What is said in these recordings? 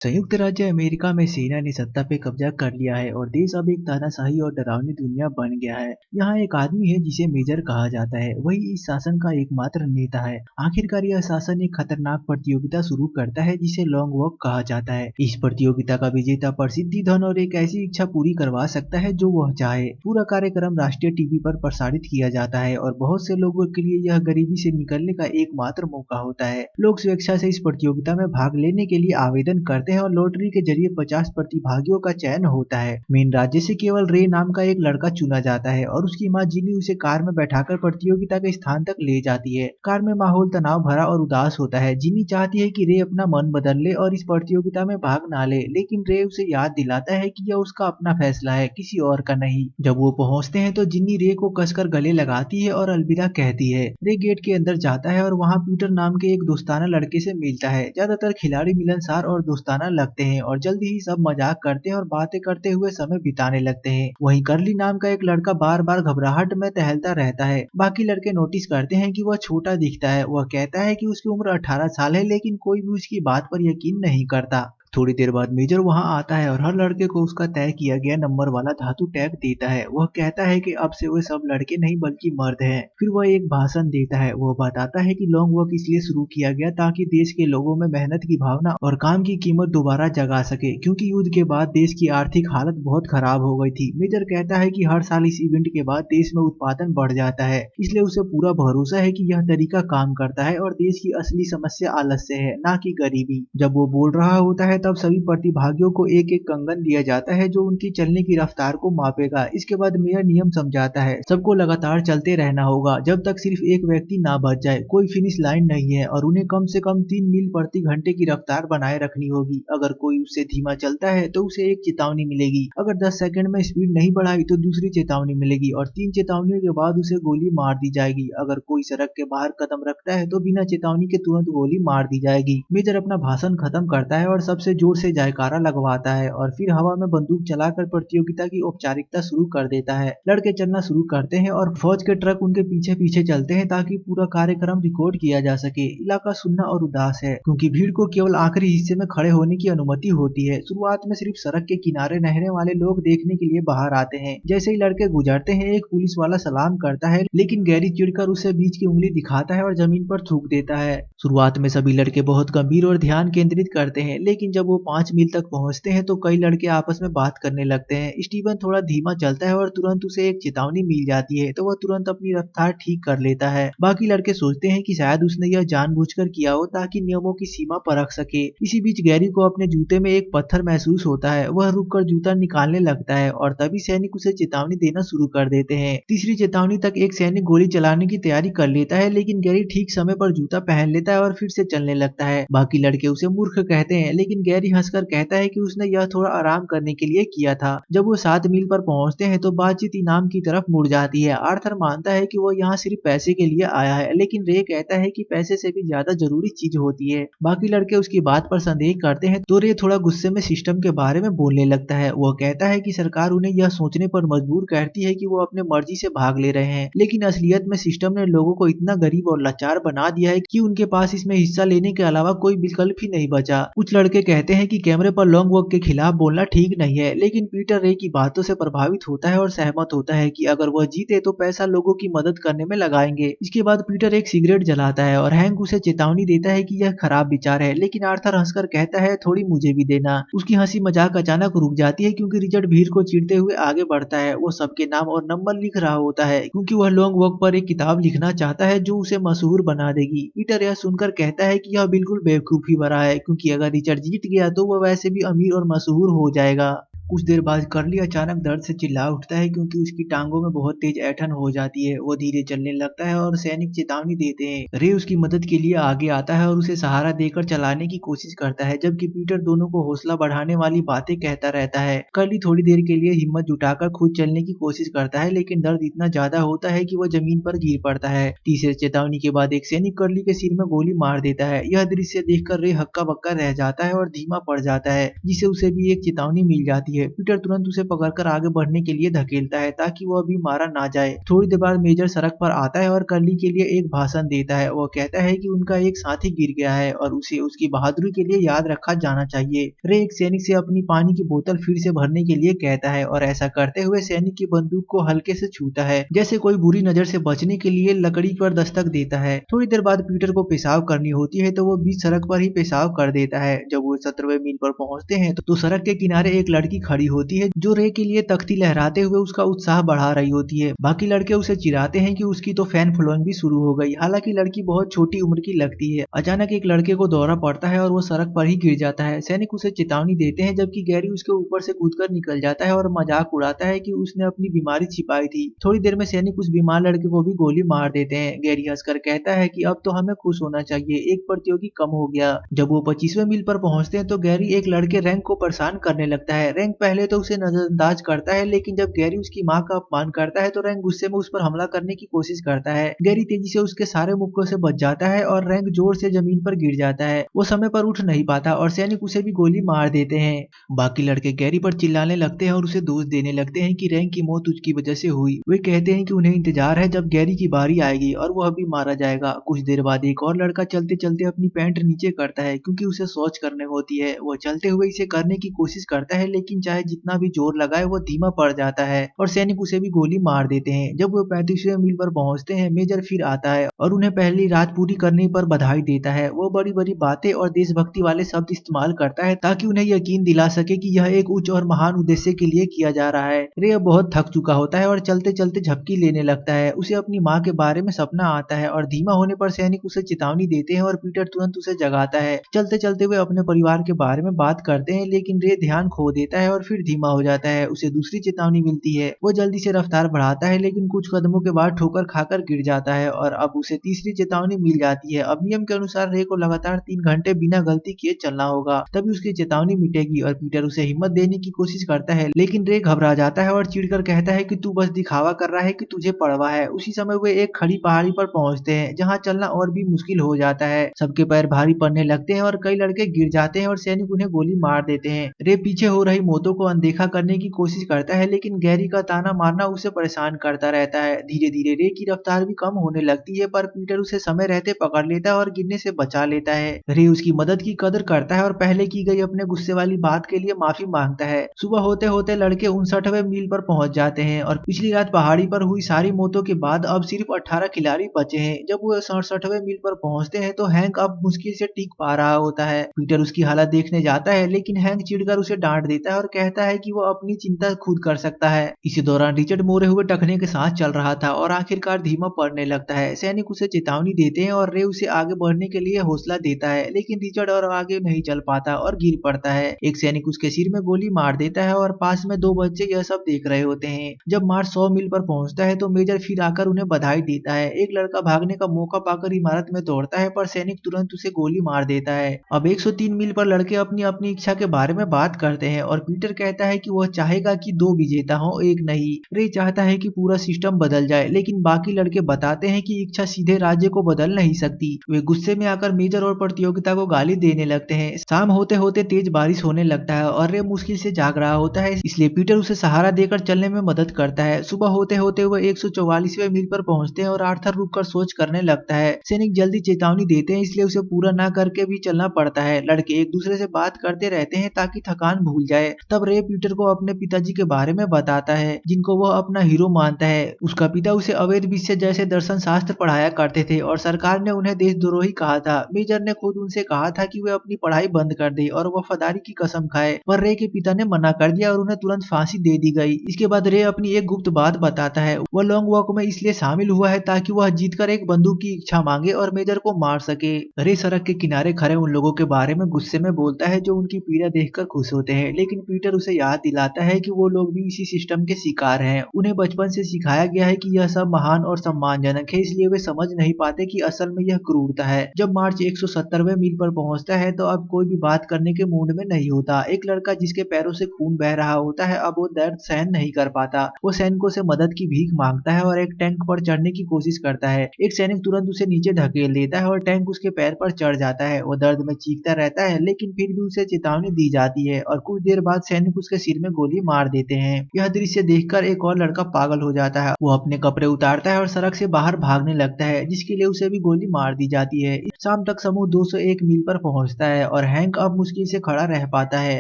संयुक्त राज्य अमेरिका में सेना ने सत्ता पे कब्जा कर लिया है और देश अब एक तानाशाही और डरावनी दुनिया बन गया है। यहाँ एक आदमी है जिसे मेजर कहा जाता है, वही इस शासन का एकमात्र नेता है। आखिरकार यह शासन एक खतरनाक प्रतियोगिता शुरू करता है जिसे लॉन्ग वॉक कहा जाता है। इस प्रतियोगिता का विजेता प्रसिद्धि, धन और एक ऐसी इच्छा पूरी करवा सकता है जो वह चाहे। पूरा कार्यक्रम राष्ट्रीय टीवी पर प्रसारित किया जाता है और बहुत से लोगों के लिए यह गरीबी से निकलने का एकमात्र मौका होता है। लोग स्वेच्छा से इस प्रतियोगिता में भाग लेने के लिए आवेदन करते हैं और लॉटरी के जरिए 50 प्रतिभागियों का चयन होता है। मेन राज्य से केवल रे नाम का एक लड़का चुना जाता है और उसकी माँ जिनी उसे कार में बैठाकर प्रतियोगिता के स्थान तक ले जाती है। कार में माहौल तनाव भरा और उदास होता है। जिनी चाहती है कि रे अपना मन बदल ले और इस प्रतियोगिता में भाग ना ले, लेकिन रे उसे याद दिलाता है कि यह उसका अपना फैसला है, किसी और का नहीं। जब वो पहुंचते हैं तो जिन्नी रे को कसकर गले लगाती है और अलविदा कहती है। रे गेट के अंदर जाता है और वहाँ पीटर नाम के एक दोस्ताना लड़के से मिलता है। ज्यादातर खिलाड़ी मिलनसार और दोस्ताना लगते हैं और जल्दी ही सब मजाक करते हैं और बातें करते हुए समय बिताने लगते हैं। वहीं करली नाम का एक लड़का बार बार घबराहट में टहलता रहता है। बाकी लड़के नोटिस करते हैं कि वह छोटा दिखता है। वह कहता है कि उसकी उम्र 18 साल है, लेकिन कोई भी उसकी बात पर यकीन नहीं करता। थोड़ी देर बाद मेजर वहां आता है और हर लड़के को उसका तय किया गया नंबर वाला धातु टैग देता है। वह कहता है कि अब से वे सब लड़के नहीं बल्कि मर्द हैं। फिर वह एक भाषण देता है। वह बताता है कि लॉन्ग वॉक इसलिए शुरू किया गया ताकि देश के लोगों में मेहनत की भावना और काम की कीमत दोबारा जगा सके, क्योंकि युद्ध के बाद देश की आर्थिक हालत बहुत खराब हो गई थी। मेजर कहता है कि हर साल इस इवेंट के बाद देश में उत्पादन बढ़ जाता है, इसलिए उसे पूरा भरोसा है कि यह तरीका काम करता है और देश की असली समस्या आलस्य है, ना कि गरीबी। जब वो बोल रहा होता है तब सभी प्रतिभागियों को एक एक कंगन दिया जाता है जो उनकी चलने की रफ्तार को मापेगा। इसके बाद मेयर नियम समझाता है, सबको लगातार चलते रहना होगा जब तक सिर्फ एक व्यक्ति ना बच जाए। कोई फिनिश लाइन नहीं है और उन्हें कम से कम 3 मील प्रति घंटे की रफ्तार बनाए रखनी होगी। अगर कोई उससे धीमा चलता है तो उसे एक चेतावनी मिलेगी। अगर 10 सेकंड में स्पीड नहीं बढ़ाई तो दूसरी चेतावनी मिलेगी और 3 चेतावनियों के बाद उसे गोली मार दी जाएगी। अगर कोई सड़क के बाहर कदम रखता है तो बिना चेतावनी के तुरंत गोली मार दी जाएगी। मेजर अपना भाषण खत्म करता है और सबसे जोर से जयकारा लगवाता है और फिर हवा में बंदूक चलाकर प्रतियोगिता की औपचारिकता शुरू कर देता है। लड़के चलना शुरू करते हैं और फौज के ट्रक उनके पीछे पीछे चलते हैं ताकि पूरा कार्यक्रम रिकॉर्ड किया जा सके। इलाका सुन्ना और उदास है क्योंकि भीड़ को केवल आखिरी हिस्से में खड़े होने की अनुमति होती है। शुरुआत में सिर्फ सड़क के किनारे नहने वाले लोग देखने के लिए बाहर आते हैं। जैसे ही लड़के गुजरते हैं एक पुलिस वाला सलाम करता है, लेकिन गैरी चिढ़कर उसे बीच की उंगली दिखाता है और जमीन पर थूक देता है। शुरुआत में सभी लड़के बहुत गंभीर और ध्यान केंद्रित करते हैं, लेकिन जब वो 5 मील तक पहुंचते हैं तो कई लड़के आपस में बात करने लगते हैं। स्टीवन थोड़ा धीमा चलता है और तुरंत उसे एक चेतावनी मिल जाती है तो वह तुरंत अपनी रफ्तार ठीक कर लेता है। बाकी लड़के सोचते हैं कि शायद उसने यह जानबूझकर किया हो ताकि नियमों की सीमा परख सके। इसी बीच गैरी को अपने जूते में एक पत्थर महसूस होता है। वह रुककर जूता निकालने लगता है और तभी सैनिक उसे चेतावनी देना शुरू कर देते हैं। तीसरी चेतावनी तक एक सैनिक गोली चलाने की तैयारी कर लेता है, लेकिन गैरी ठीक समय पर जूता पहन लेता है और फिर से चलने लगता है। बाकी लड़के उसे मूर्ख कहते हैं, लेकिन गैरी हंसकर कहता है कि उसने यह थोड़ा आराम करने के लिए किया था। जब वो 7 मील पर पहुंचते हैं तो बातचीत इनाम की तरफ मुड़ जाती है। आर्थर मानता है कि वो यहाँ सिर्फ पैसे के लिए आया है, लेकिन रे कहता है कि पैसे से भी ज्यादा जरूरी चीज होती है। बाकी लड़के उसकी बात पर संदेह करते हैं तो रे थोड़ा गुस्से में सिस्टम के बारे में बोलने लगता है। वो कहता है कि सरकार उन्हें यह सोचने पर मजबूर करती है कि वो अपने मर्जी से भाग ले रहे हैं, लेकिन असलियत में सिस्टम ने लोगों को इतना गरीब और लाचार बना दिया है कि उनके पास इसमें हिस्सा लेने के अलावा कोई विकल्प ही नहीं बचा। कुछ लड़के कहते हैं कि कैमरे पर लॉन्ग वॉक के खिलाफ बोलना ठीक नहीं है, लेकिन पीटर रे की बातों से प्रभावित होता है और सहमत होता है कि अगर वह जीते तो पैसा लोगों की मदद करने में लगाएंगे। इसके बाद पीटर एक सिगरेट जलाता है और हैंक उसे चेतावनी देता है कि यह खराब विचार है, लेकिन आर्थर हंसकर कहता है थोड़ी मुझे भी देना। उसकी हंसी मजाक अचानक रुक जाती है क्योंकि रिचर्ड भीड़ को चीरते हुए आगे बढ़ता है। वो सबके नाम और नंबर लिख रहा होता है क्योंकि वह लॉन्ग वॉक पर एक किताब लिखना चाहता है जो उसे मशहूर बना देगी। पीटर यह सुनकर कहता है कि यह बिल्कुल बेवकूफी भरा है, क्योंकि अगर रिचर्ड जीत गया तो वह वैसे भी अमीर और मशहूर हो जाएगा। कुछ देर बाद करली अचानक दर्द से चिल्ला उठता है क्योंकि उसकी टांगों में बहुत तेज ऐंठन हो जाती है। वो धीरे चलने लगता है और सैनिक चेतावनी देते हैं। रे उसकी मदद के लिए आगे आता है और उसे सहारा देकर चलाने की कोशिश करता है, जबकि पीटर दोनों को हौसला बढ़ाने वाली बातें कहता रहता है। करली थोड़ी देर के लिए हिम्मत जुटाकर खुद चलने की कोशिश करता है, लेकिन दर्द इतना ज्यादा होता है कि वह जमीन पर गिर पड़ता है। तीसरे चेतावनी के बाद एक सैनिक करली के सिर में गोली मार देता है। यह दृश्य देखकर रे हक्का बक्का रह जाता है और धीमा पड़ जाता है, जिससे उसे भी एक चेतावनी मिल जाती है। है। पीटर तुरंत उसे पकड़कर आगे बढ़ने के लिए धकेलता है ताकि वो अभी मारा ना जाए। थोड़ी देर बाद मेजर सड़क पर आता है और कर्ली के लिए एक भाषण देता है। वो कहता है कि उनका एक साथी गिर गया है और उसे उसकी बहादुरी के लिए याद रखा जाना चाहिए। रे एक सैनिक से अपनी पानी की बोतल फिर से भरने के लिए कहता है और ऐसा करते हुए सैनिक की बंदूक को हल्के से छूता है, जैसे कोई बुरी नजर से बचने के लिए लकड़ी पर दस्तक देता है। थोड़ी देर बाद पीटर को पेशाब करनी होती है तो वो बीच सड़क पर ही पेशाब कर देता है। जब वो 17वें मील पर पहुंचते हैं तो सड़क के किनारे एक लड़की खड़ी होती है जो रे के लिए तख्ती लहराते हुए उसका उत्साह बढ़ा रही होती है। बाकी लड़के उसे चिढ़ाते हैं कि उसकी तो फैन फॉलोइंग भी शुरू हो गई। हालांकि लड़की बहुत छोटी उम्र की लगती है। अचानक एक लड़के को दौरा पड़ता है और वो सड़क पर ही गिर जाता है। सैनिक उसे चेतावनी देते हैं जबकि गैरी उसके ऊपर से कूदकर निकल जाता है और मजाक उड़ाता है कि उसने अपनी बीमारी छिपाई थी। थोड़ी देर में सैनिक उस बीमार लड़के को भी गोली मार देते हैं। गैरी हंसकर कहता है कि अब तो हमें खुश होना चाहिए, एक प्रतियोगी कम हो गया। जब वो 25वें मील पर पहुंचते हैं तो गैरी एक लड़के रैंक को परेशान करने लगता है। रैंक पहले तो उसे नजरअंदाज करता है, लेकिन जब गैरी उसकी माँ का अपमान करता है तो रैंक गुस्से में उस पर हमला करने की कोशिश करता है। गैरी तेजी से उसके सारे मुक्कों से बच जाता है और रैंक जोर से जमीन पर गिर जाता है। वो समय पर उठ नहीं पाता और सैनिक उसे भी गोली मार देते हैं। बाकी लड़के गैरी पर चिल्लाने लगते हैं और उसे दोष देने लगते हैं कि रैंक की मौत उसकी वजह से हुई। वे कहते हैं कि उन्हें इंतजार है जब गैरी की बारी आएगी और वो अभी मारा जाएगा। कुछ देर बाद एक और लड़का चलते चलते अपनी पैंट नीचे करता है क्योंकि उसे शौच करने होती है। वो चलते हुए इसे करने की कोशिश करता है, लेकिन चाहे जितना भी जोर लगाए वो धीमा पड़ जाता है और सैनिक उसे भी गोली मार देते हैं। जब वो 35वें मील पर पहुंचते हैं मेजर फिर आता है और उन्हें पहली रात पूरी करने पर बधाई देता है। वो बड़ी बड़ी बातें और देशभक्ति वाले शब्द इस्तेमाल करता है ताकि उन्हें यकीन दिला सके कि यह एक उच्च और महान उद्देश्य के लिए किया जा रहा है। रे अब बहुत थक चुका होता है और चलते चलते झपकी लेने लगता है। उसे अपनी माँ के बारे में सपना आता है और धीमा होने पर सैनिक उसे चेतावनी देते हैं और पीटर तुरंत उसे जगाता है। चलते चलते वे अपने परिवार के बारे में बात करते हैं, लेकिन रे ध्यान खो देता है और फिर धीमा हो जाता है। उसे दूसरी चेतावनी मिलती है। वो जल्दी से रफ्तार बढ़ाता है, लेकिन कुछ कदमों के बाद ठोकर खाकर गिर जाता है और अब उसे तीसरी चेतावनी मिल जाती है। अब नियम के अनुसार रे को लगातार 3 घंटे बिना गलती किए चलना होगा, तभी उसकी चेतावनी मिटेगी। और पीटर उसे हिम्मत देने की कोशिश करता है, लेकिन रे घबरा जाता है और चिढ़कर कहता है कि तू बस दिखावा कर रहा है कि तुझे परवाह है। उसी समय वे एक खड़ी पहाड़ी पर पहुंचते हैं जहां चलना और भी मुश्किल हो जाता है। सबके पैर भारी पड़ने लगते हैं और कई लड़के गिर जाते हैं और सैनिक उन्हें गोली मार देते हैं। रे पीछे हो रही मौतों को अनदेखा करने की कोशिश करता है, लेकिन गैरी का ताना मारना उसे परेशान करता रहता है। धीरे धीरे रे की रफ्तार भी कम होने लगती है, पर पीटर उसे समय रहते पकड़ लेता है और गिरने से बचा लेता है। रे उसकी मदद की कदर करता है और पहले की गई अपने गुस्से वाली बात के लिए माफी मांगता है। सुबह होते होते लड़के 59वें मील पर पहुंच जाते हैं और पिछली रात पहाड़ी पर हुई सारी मौतों के बाद अब सिर्फ 18 खिलाड़ी बचे हैं। जब वो 67वें मील पर पहुंचते हैं तो हैंक अब मुश्किल से टिक पा रहा होता है। पीटर उसकी हालत देखने जाता है, लेकिन हैंक चिढ़कर उसे डांट देता है और कहता है कि वो अपनी चिंता खुद कर सकता है। इसी दौरान रिचर्ड मोरे हुए टखने के साथ चल रहा था और आखिरकार धीमा पड़ने लगता है। सैनिक उसे चेतावनी देते हैं और रे उसे आगे बढ़ने के लिए हौसला देता है, लेकिन रिचर्ड और आगे नहीं चल पाता और गिर पड़ता है। एक सैनिक उसके सिर में गोली मार देता है और पास में दो बच्चे यह सब देख रहे होते हैं। जब मार्च 100 मील पर पहुंचता है तो मेजर फिर आकर उन्हें बधाई देता है। एक लड़का भागने का मौका पाकर इमारत में दौड़ता है, पर सैनिक तुरंत उसे गोली मार देता है। अब 103 मील पर लड़के अपनी अपनी इच्छा के बारे में बात करते हैं और पीटर कहता है कि वह चाहेगा कि 2 विजेता हो, एक नहीं। रे चाहता है कि पूरा सिस्टम बदल जाए, लेकिन बाकी लड़के बताते हैं कि इच्छा सीधे राज्य को बदल नहीं सकती। वे गुस्से में आकर मेजर और प्रतियोगिता को गाली देने लगते हैं। शाम होते होते तेज बारिश होने लगता है और रे मुश्किल से जाग रहा होता है, इसलिए पीटर उसे सहारा देकर चलने में मदद करता है। सुबह होते होते वह 144वें मील पर पहुंचते हैं और आर्थर रुककर सोच करने लगता है। सैनिक जल्दी चेतावनी देते हैं, इसलिए उसे पूरा ना करके भी चलना पड़ता है। लड़के एक दूसरे से बात करते रहते हैं ताकि थकान भूल जाए। तब रे पीटर को अपने पिताजी के बारे में बताता है, जिनको वह अपना हीरो मानता है। उसका पिता उसे अवैध विषय जैसे दर्शन शास्त्र पढ़ाया करते थे और सरकार ने उन्हें देशद्रोही कहा था। मेजर ने खुद उनसे कहा था कि वे अपनी पढ़ाई बंद कर दे और वफादारी की कसम खाए, पर रे के पिता ने मना कर दिया और उन्हें तुरंत फांसी दे दी गई। इसके बाद रे अपनी एक गुप्त बात बताता है। वह लॉन्ग वॉक में इसलिए शामिल हुआ है ताकि वह जीतकर एक बंदूक की इच्छा मांगे और मेजर को मार सके। रे सड़क के किनारे खड़े उन लोगों के बारे में गुस्से में बोलता है जो उनकी पीड़ा देखकर खुश होते हैं, लेकिन पीटर उसे याद दिलाता है कि वो लोग भी इसी सिस्टम के शिकार हैं। उन्हें बचपन से सिखाया गया है कि यह सब महान और सम्मानजनक है, इसलिए वे समझ नहीं पाते कि असल में यह क्रूरता है। जब मार्च 170वें मील पर पहुंचता है तो अब कोई भी बात करने के मूड में नहीं होता। एक लड़का जिसके पैरों से खून बह रहा होता है अब वो दर्द सहन नहीं कर पाता। वो सैनिकों से मदद की भीख मांगता है और एक टैंक पर चढ़ने की कोशिश करता है। एक सैनिक तुरंत उसे नीचे धकेल देता है और टैंक उसके पैर पर चढ़ जाता है। वो दर्द में चीखता रहता है, लेकिन फिर भी उसे चेतावनी दी जाती है और कुछ देर बाद सैनिक उसके सिर में गोली मार देते हैं। यह दृश्य देखकर एक और लड़का पागल हो जाता है। वो अपने कपड़े उतारता है और सड़क से बाहर भागने लगता है, जिसके लिए उसे भी गोली मार दी जाती है। शाम तक समूह 201 मील पर पहुंचता है और हैंक अब मुश्किल से खड़ा रह पाता है।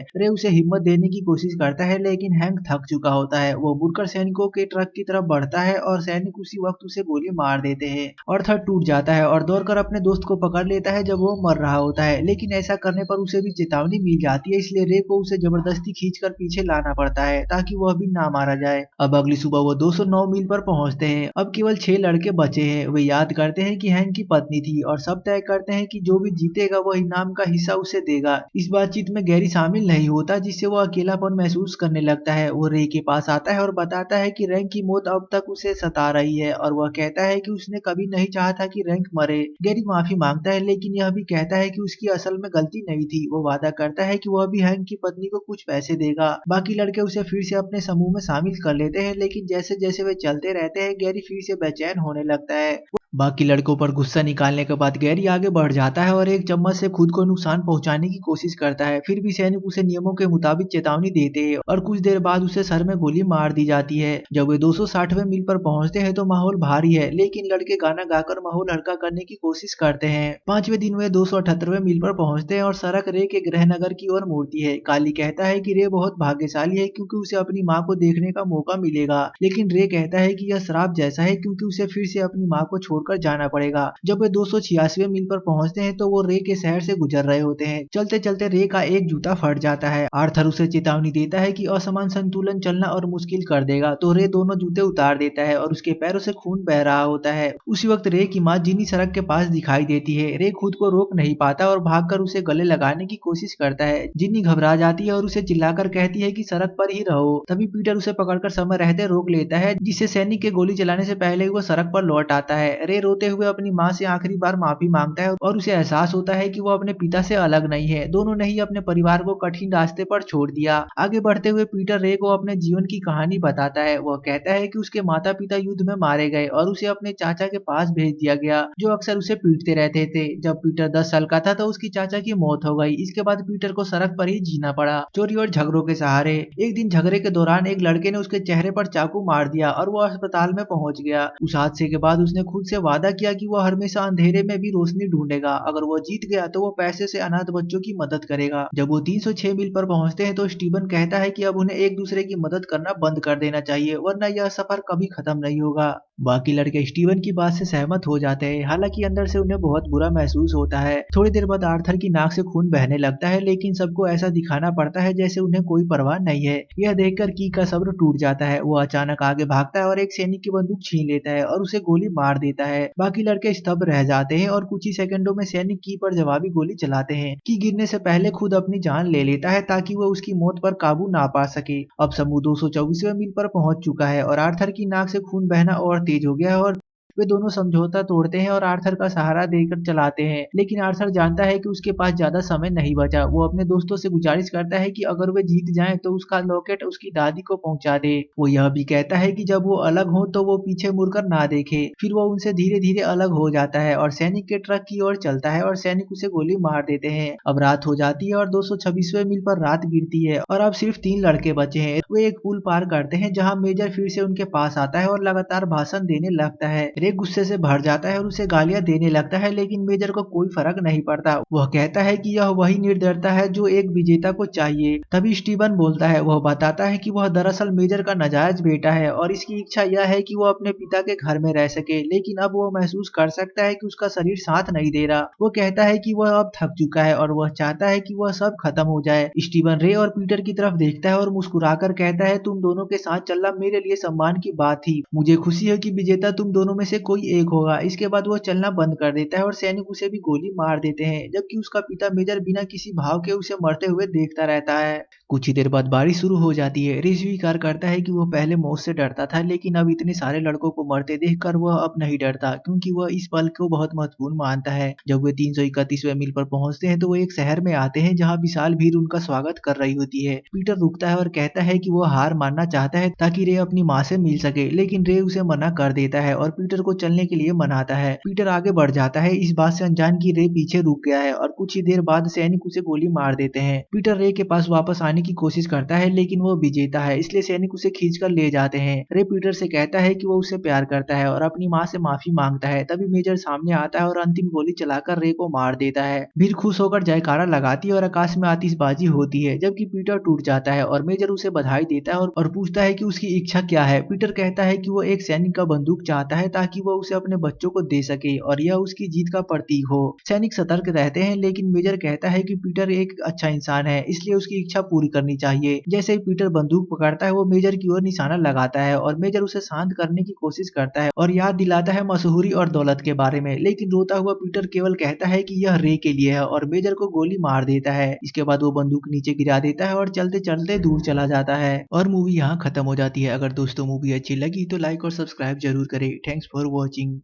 रे उसे हिम्मत देने की कोशिश करता है, लेकिन हैंक थक चुका होता है। वो मुड़कर सैनिकों के ट्रक की तरफ बढ़ता है और सैनिक उसी वक्त उसे गोली मार देते हैं। ऑर्थर टूट जाता है और दौड़कर अपने दोस्त को पकड़ लेता है जब वो मर रहा होता है, लेकिन ऐसा करने पर उसे भी चेतावनी मिल जाती है, इसलिए रे को उसे जबरदस्ती खींचकर पीछे लाना पड़ता है ताकि वह भी ना मारा जाए। अब अगली सुबह वो 209 मील पर पहुंचते हैं। अब केवल 6 लड़के बचे हैं। वे याद करते हैं कि हैंक की पत्नी थी और सब तय करते हैं कि जो भी जीतेगा वह इनाम का हिस्सा उसे देगा। इस बातचीत में गैरी शामिल नहीं होता, जिससे वो अकेलापन महसूस करने लगता है। वो रे के पास आता है और बताता है कि रैंक की मौत अब तक उसे सता रही है और वह कहता है कि उसने कभी नहीं चाहा था कि रैंक मरे। गैरी माफी मांगता है, लेकिन यह भी कहता है कि उसकी असल में गलती नहीं थी। वो वादा करता है कि वह भी हैंक की पत्नी को कुछ पैसे देगा। बाकी लड़के उसे फिर से अपने समूह में शामिल कर लेते हैं, लेकिन जैसे जैसे वे चलते रहते हैं गैरी फिर से बेचैन होने लगता है। बाकी लड़कों पर गुस्सा निकालने के बाद गैरी आगे बढ़ जाता है और एक चम्मच से खुद को नुकसान पहुंचाने की कोशिश करता है। फिर भी सैनिक उसे नियमों के मुताबिक चेतावनी देते हैं और कुछ देर बाद उसे सर में गोली मार दी जाती है। जब वे 260वें मील पर पहुंचते हैं तो माहौल भारी है, लेकिन लड़के गाना गाकर माहौल हल्का करने की कोशिश करते हैं। 5वें दिन वे 278वें मील पर पहुंचते हैं और सड़क रे के गृहनगर की ओर मुड़ती है। काली कहता है कि रे बहुत भाग्यशाली है क्योंकि उसे अपनी माँ को देखने का मौका मिलेगा, लेकिन रे कहता है कि यह श्राप जैसा है क्योंकि उसे फिर से अपनी माँ को छोड़कर जाना पड़ेगा। जब वे 286वें मील पर पहुंचते हैं तो वो रे के शहर से गुजर रहे होते हैं। चलते चलते रे का एक जूता फट जाता है। आर्थर उसे चेतावनी देता है कि असमान संतुलन चलना और मुश्किल कर देगा, तो रे दोनों जूते उतार देता है और उसके पैरों से खून बह रहा होता है। उसी वक्त रे की माँ जिनी सड़क के पास दिखाई देती है। रे खुद को रोक नहीं पाता और भागकर उसे गले लगाने की कोशिश करता है। जिनी घबरा जाती है और उसे चिल्लाकर कहती है कि सड़क पर ही रहो। तभी पीटर उसे पकड़कर समय रहते रोक लेता है, जिससे सैनिक के गोली चलाने से पहले वो सड़क पर लौट आता है। रे रोते हुए अपनी माँ से आखिरी बार माफी मांगता है और उसे एहसास होता है कि वो अपने पिता से अलग नहीं है। दोनों ने ही अपने परिवार को कठिन रास्ते पर छोड़ दिया। आगे बढ़ते हुए पीटर रे को अपने जीवन की कहानी बताता है। वह कहता है कि उसके माता पिता युद्ध में मारे गए और उसे अपने चाचा के पास भेज दिया गया, जो अक्सर उसे पीटते रहते थे। जब पीटर 10 साल का था तो उसकी चाचा की मौत हो गई। इसके बाद पीटर को सड़क पर ही जीना पड़ा, चोरी और झगड़ों के सहारे। एक दिन झगड़े के दौरान एक लड़के ने उसके चेहरे पर चाकू मार दिया और वो अस्पताल में पहुंच गया। उस हादसे के बाद उसने खुद से वादा किया कि वह हमेशा अंधेरे में भी रोशनी ढूंढेगा। अगर वो जीत गया तो वो पैसे से अनाथ बच्चों की मदद करेगा। जब वो 306 मील पर पहुंचते हैं तो स्टीवन कहता है कि अब उन्हें एक दूसरे की मदद करना बंद कर देना चाहिए, वरना यह सफर कभी खत्म नहीं होगा। बाकी लड़के स्टीवन की बात से सहमत हो जाते हैं, हालांकि अंदर से उन्हें बहुत बुरा महसूस होता है। थोड़ी देर बाद आर्थर की नाक से खून बहने लगता है, लेकिन सबको ऐसा दिखाना पड़ता है जैसे उन्हें कोई परवाह नहीं है। यह देखकर की का सब्र टूट जाता है। वो अचानक आगे भागता है और एक सैनिक की बंदूक छीन लेता है और उसे गोली मार देता है। बाकी लड़के स्तब्ध रह जाते हैं और कुछ ही सेकंडों में सैनिक की पर जवाबी गोली चलाते हैं। की गिरने से पहले खुद अपनी जान ले लेता है ताकि वो उसकी मौत पर काबू ना पा सके। अब समूह 224वें मील पर पहुंच चुका है और आर्थर की नाक से खून बहना और तेज हो गया है और वे दोनों समझौता तोड़ते हैं और आर्थर का सहारा देकर चलाते हैं, लेकिन आर्थर जानता है कि उसके पास ज्यादा समय नहीं बचा। वो अपने दोस्तों से गुजारिश करता है कि अगर वे जीत जाएं तो उसका लॉकेट उसकी दादी को पहुंचा दे। वो यह भी कहता है कि जब वो अलग हो तो वो पीछे मुड़कर ना देखे। फिर वो उनसे धीरे धीरे अलग हो जाता है और सैनिक के ट्रक की ओर चलता है और सैनिक उसे गोली मार देते हैं। अब रात हो जाती है और 226वें मील पर रात गिरती है और अब सिर्फ 3 लड़के बचे हैं। वे एक पुल पार करते हैं जहाँ मेजर फिर से उनके पास आता है और लगातार भाषण देने लगता है। रे गुस्से से भर जाता है और उसे गालियां देने लगता है, लेकिन मेजर को कोई फर्क नहीं पड़ता। वह कहता है कि यह वही निर्दयता है जो एक विजेता को चाहिए। तभी स्टीवन बोलता है। वह बताता है कि वह दरअसल मेजर का नाजायज बेटा है और इसकी इच्छा यह है कि वह अपने पिता के घर में रह सके, लेकिन अब वह महसूस कर सकता है कि उसका शरीर साथ नहीं दे रहा। वो कहता है कि वह अब थक चुका है और वह चाहता है कि वह सब खत्म हो जाए। स्टीवन रे और पीटर की तरफ देखता है और मुस्कुराकर कहता है, तुम दोनों के साथ चलना मेरे लिए सम्मान की बात थी। मुझे खुशी है कि विजेता तुम दोनों में से कोई एक होगा। इसके बाद वो चलना बंद कर देता है और सैनिक उसे भी गोली मार देते हैं, जबकि उसका पिता मेजर बिना किसी भाव के उसे मरते हुए देखता रहता है। कुछ ही देर बाद बारिश शुरू हो जाती है। रे स्वीकार करता है कि वो पहले मौत से डरता था, लेकिन अब इतने सारे लड़कों को मरते देखकर वह अब नहीं डरता, क्योंकि वह इस पल को बहुत महत्वपूर्ण मानता है। जब वे 331वें मील पर पहुंचते हैं तो वो एक शहर में आते हैं जहाँ विशाल भीड़ उनका स्वागत कर रही होती है। पीटर रुकता है और कहता है कि वो हार मानना चाहता है ताकि रे अपनी माँ से मिल सके, लेकिन रे उसे मना कर देता है और पीटर पीटर को चलने के लिए मनाता है। पीटर आगे बढ़ जाता है, इस बात से अनजान कि रे पीछे रुक गया है और कुछ ही देर बाद सैनिक उसे गोली मार देते हैं। पीटर रे के पास वापस आने की कोशिश करता है लेकिन वो विजेता है, इसलिए सैनिक उसे खींचकर ले जाते हैं। रे पीटर से कहता है कि वो उससे प्यार करता है और अपनी माँ से माफी मांगता है। तभी मेजर सामने आता है और अंतिम गोली चलाकर रे को मार देता है। भीड़ खुश होकर जयकारा लगाती है और आकाश में आतिशबाजी होती है, जबकि पीटर टूट जाता है और मेजर उसे बधाई देता है और पूछता है कि उसकी इच्छा क्या है। पीटर कहता है कि वो एक सैनिक का बंदूक चाहता है ताकि वो उसे अपने बच्चों को दे सके और यह उसकी जीत का प्रतीक हो। सैनिक सतर्क रहते हैं लेकिन मेजर कहता है कि पीटर एक अच्छा इंसान है, इसलिए उसकी इच्छा पूरी करनी चाहिए। जैसे ही पीटर बंदूक पकड़ता है वो मेजर की ओर निशाना लगाता है और मेजर उसे शांत करने की कोशिश करता है और याद दिलाता है मशहूरी और दौलत के बारे में, लेकिन रोता हुआ पीटर केवल कहता है कि यह रे के लिए है और मेजर को गोली मार देता है। इसके बाद वो बंदूक नीचे गिरा देता है और चलते चलते दूर चला जाता है और मूवी यहाँ खत्म हो जाती है। अगर दोस्तों मूवी अच्छी लगी तो लाइक और सब्सक्राइब जरूर करें। Thanks for watching.